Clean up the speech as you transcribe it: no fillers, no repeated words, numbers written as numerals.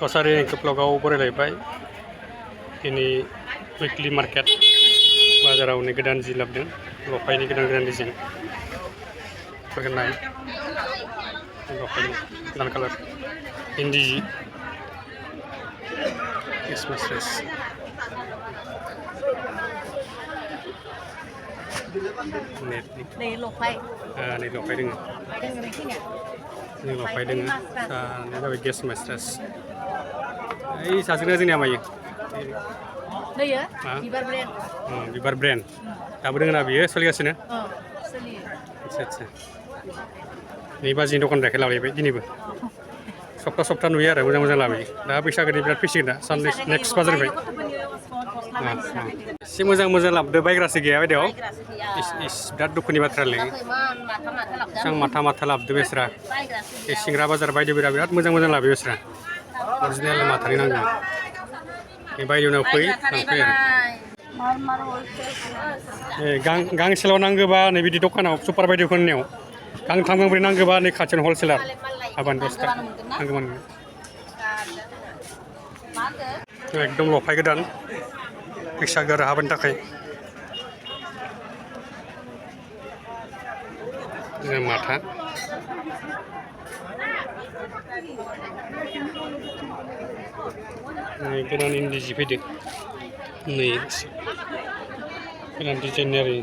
कसारि ब्लगाव बरायलायबाय दिनै weekly market बाजाराव नै गोदान जि लाबोदों लफायनि गोदान डिजाइन फोरखौ नाय लफायनि गोदान कालार इन्दि जि Christmas dress Này lột phải नै लफाय दोङो Đừng này kia नै लफाय दोङो नै जाबाय क्रिसमास ड्रेस ओइ सासेना जोंनिया मायो Đây á, bibar brand बिबार ब्रेन्ड दाबो दोङो ना बियो सोलिगासिनो Seli आच्छा नै बाजिनि दखाननिफ्राय लाबोबाय दिनैबो सप्ता नुयो आरो मोजां लाबोयो दा बैसागोनि बिराद फैसिगोन दा साननै नेक्स्ट बाजारनिफ्राय एसे मोजां लाबोदो बायग्रासो गैया बायदियाव बिराद दुखुनि बाथ्रालै आं माथा लाबोदो बेस्रा बे सिंग्रा बाजार बायदिफोरा बिराद मोजां लाबोयो बेस्रा अरिजिनेल माथानि नांगौ बे बायदियाव फै लांफै आरो गांसेल' नांगौबा नै बिदि दखानाव सुपार बायदिफोरनियाव गांथाम गांब्रै नांगौबा नै खाथियावनो हलसेलार हाबानि 10 थाखा नांगौमोन एकदम लफाय गोदान बैसागो आरो हाबानि थाखाय माथा नै गोदान इन्दि जि फैदों नै गोदान डिजाइननि आरो